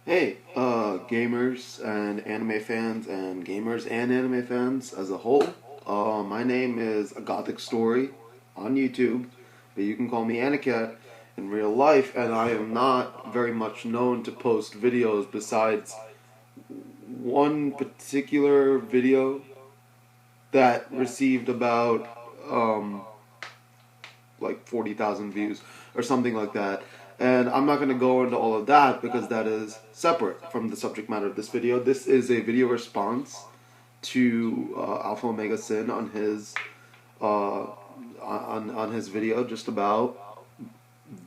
Hey, gamers and anime fans and gamers and anime fans as a whole. My name is A Gothic Story on YouTube, but you can call me Anacat in real life, and I am not very much known to post videos besides one particular video that received about um, like 40,000 views or something like that. And I'm not going to go into all of that because that is separate from the subject matter of this video. This is a video response to Alpha Omega Sin on his on his video just about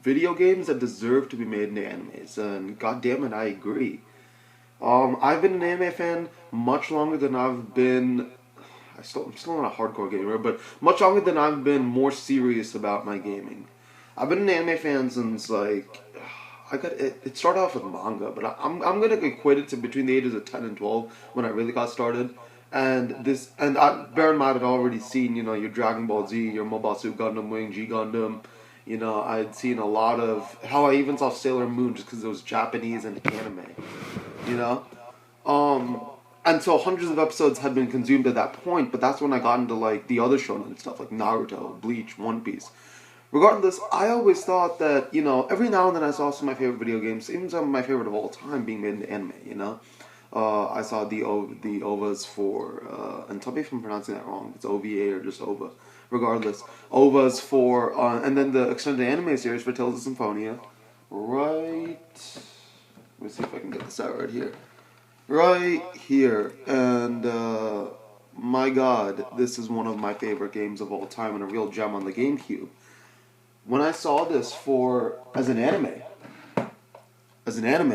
video games that deserve to be made into animes. And god damn it, I agree. I've been an anime fan much longer than I've been. I'm still not a hardcore gamer, but much longer than I've been more serious about my gaming. I've been an anime fan since like I got it. It started off with manga, but I'm gonna equate it to between the ages of 10 and 12 when I really got started. Bear in mind I'd already seen your Dragon Ball Z, your Mobile Suit Gundam, Wing G Gundam. I'd seen a lot of how I even saw Sailor Moon just because it was Japanese and anime. You know, um, and so hundreds of episodes had been consumed at that point, but that's when I got into like the other shonen stuff like Naruto, Bleach, One Piece. Regardless, I always thought that every now and then I saw some of my favorite video games, even some of my favorite of all time, being made into anime. I saw the OVAs for and tell me if I'm pronouncing that wrong. It's OVA or just OVA. Regardless, OVAs for and then the extended anime series for Tales of Symphonia. Right. Let me see if I can get this out right here. Right here, and my God, this is one of my favorite games of all time and a real gem on the GameCube. When I saw this for as an anime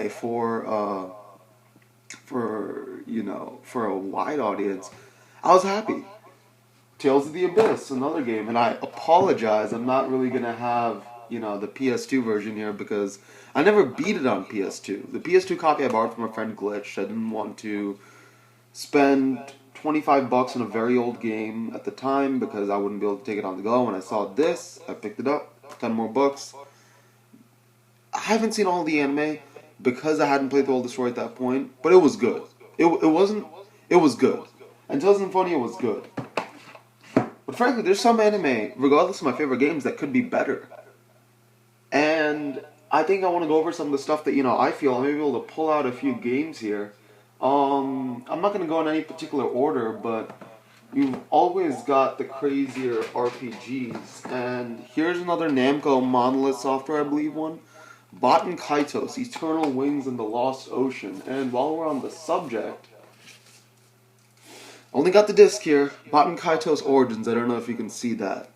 for a wide audience, I was happy. Tales of the Abyss, another game, and I apologize. I'm not really gonna have the PS2 version here because I never beat it on PS2. The PS2 copy I borrowed from a friend glitched. I didn't want to spend $25 on a very old game at the time because I wouldn't be able to take it on the go. When I saw this, I picked it up. 10 more bucks. I haven't seen all the anime because I hadn't played through all the story at that point, but it was good. It wasn't. It was good. And Tales of Symphonia was good. But frankly, there's some anime, regardless of my favorite games, that could be better. And I think I want to go over some of the stuff that I feel I may be able to pull out a few games here. I'm not going to go in any particular order, but you've always got the crazier RPGs. And here's another Namco Monolith Software, I believe one. Baten Kaitos, Eternal Wings in the Lost Ocean. And while we're on the subject, only got the disc here. Baten Kaitos Origins. I don't know if you can see that.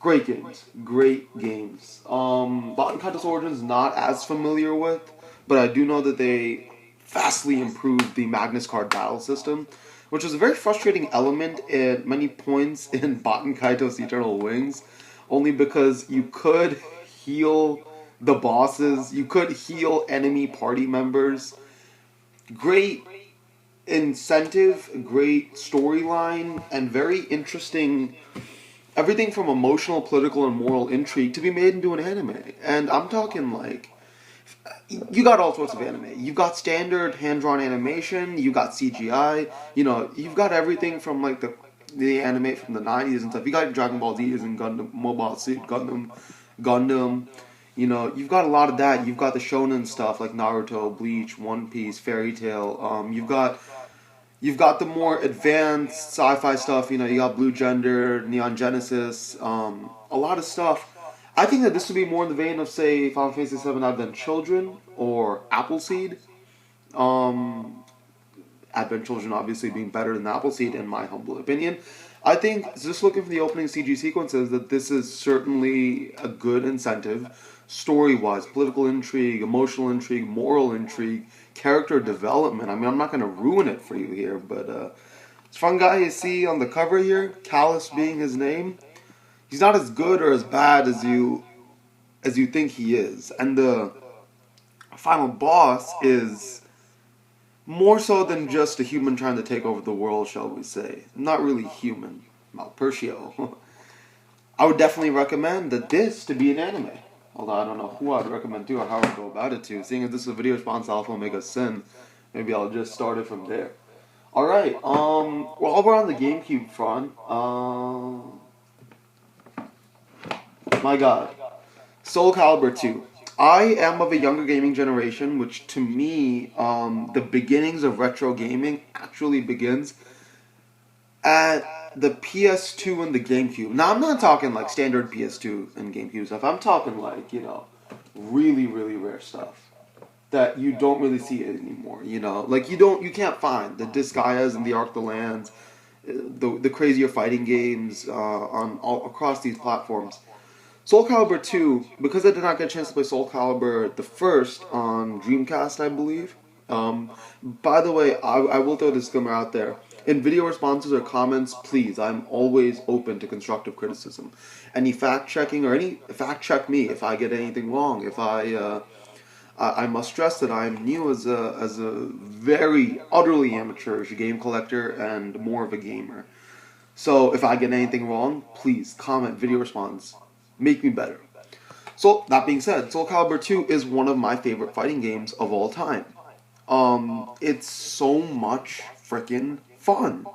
Great games. Great games. Baten Kaitos Origins not as familiar with, but I do know that they vastly improved the Magnus card battle system, which was a very frustrating element at many points in Baten Kaitos Eternal Wings, only because you could heal the bosses, you could heal enemy party members. Great incentive, great storyline, and very interesting everything from emotional, political, and moral intrigue to be made into an anime. And I'm talking like you got all sorts of anime. You've got standard hand-drawn animation, you got CGI, you've got everything from like the anime from the 90s and stuff. You got Dragon Ball Z and Gundam, Mobile Suit Gundam. You've got a lot of that. You've got the shonen stuff like Naruto, Bleach, One Piece, Fairy Tail. You've got the more advanced sci-fi stuff. You got Blue Gender, Neon Genesis, a lot of stuff. I think that this would be more in the vein of, say, Final Fantasy VII Advent Children or Appleseed. Um, Advent Children obviously being better than Appleseed, in my humble opinion. I think, just looking for the opening CG sequences, that this is certainly a good incentive, story-wise, political intrigue, emotional intrigue, moral intrigue, character development. I mean, I'm not going to ruin it for you here, but this fun guy you see on the cover here, Callus being his name, he's not as good or as bad as you think he is, and the final boss is more so than just a human trying to take over the world, shall we say. Not really human. Malpertio. I would definitely recommend that this to be an anime. Although I don't know who I'd recommend to or how I'd go about it to. Seeing as this is a video response to Alpha Omega Sin, maybe I'll just start it from there. Alright, while we're on the GameCube front, my god. Soul Calibur 2. I am of a younger gaming generation, which to me, the beginnings of retro gaming actually begins at the PS2 and the GameCube. Now, I'm not talking like standard PS2 and GameCube stuff. I'm talking like, really, really rare stuff that you don't really see it anymore, Like, you can't find the Disgaias and the Arc the Lands, the crazier fighting games across these platforms. Soul Calibur 2, because I did not get a chance to play Soul Calibur the first on Dreamcast, I believe. By the way, I will throw a disclaimer out there. In video responses or comments, please, I'm always open to constructive criticism. Any fact-checking or any fact-check me if I get anything wrong. If I must stress that I'm new as a very utterly amateurish game collector and more of a gamer. So if I get anything wrong, please comment, video response. Make me better. So, that being said, Soul Calibur 2 is one of my favorite fighting games of all time. It's so much freaking fun.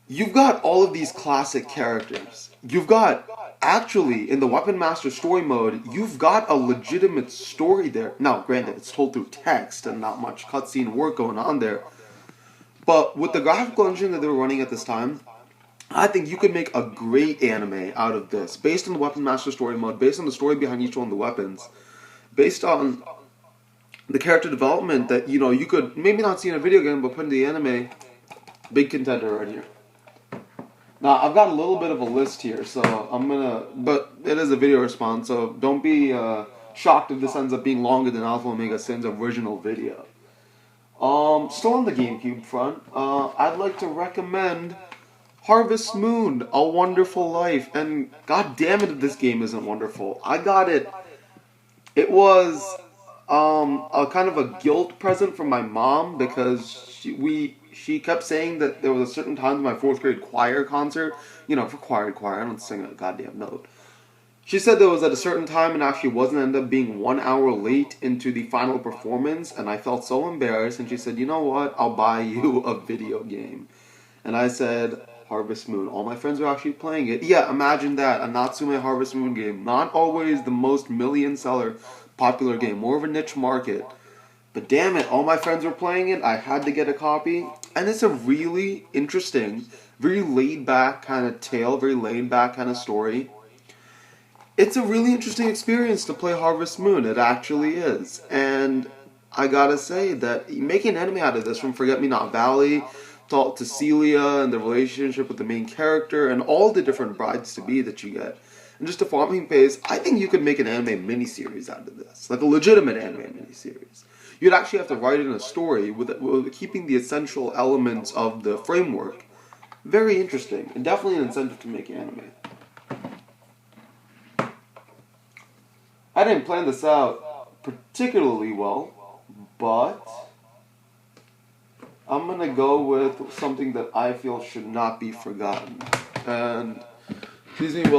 You've got all of these classic characters. You've got, actually, in the Weapon Master story mode, you've got a legitimate story there. Now, granted, it's told through text and not much cutscene work going on there. But with the graphical engine that they were running at this time, I think you could make a great anime out of this, based on the Weapon Master story mode, based on the story behind each one of the weapons, based on the character development that, you could maybe not see in a video game, but put in the anime. Big contender right here. Now, I've got a little bit of a list here, so but it is a video response, so don't be shocked if this ends up being longer than Alpha Omega Sin's original video. Still on the GameCube front, I'd like to recommend Harvest Moon, A Wonderful Life, and god damn it if this game isn't wonderful. I got it. It was a kind of a guilt present from my mom because she kept saying that there was a certain time in my 4th grade choir concert, for choir, I don't sing a goddamn note. She said there was at a certain time and actually wasn't, ended up being 1 hour late into the final performance, and I felt so embarrassed, and she said, you know what, I'll buy you a video game. And I said, Harvest Moon. All my friends are actually playing it. Yeah, imagine that. A Natsume Harvest Moon game. Not always the most million-seller popular game. More of a niche market. But damn it, all my friends were playing it. I had to get a copy. And it's a really interesting, very laid-back kind of tale, very laid-back kind of story. It's a really interesting experience to play Harvest Moon. It actually is. And I gotta say that making an anime out of this from Forget Me Not Valley to Celia and the relationship with the main character and all the different brides-to-be that you get, and just a farming pace, I think you could make an anime miniseries out of this. Like a legitimate anime miniseries. You'd actually have to write in a story with keeping the essential elements of the framework. Very interesting, and definitely an incentive to make anime. I didn't plan this out particularly well, but I'm gonna go with something that I feel should not be forgotten. And please me well.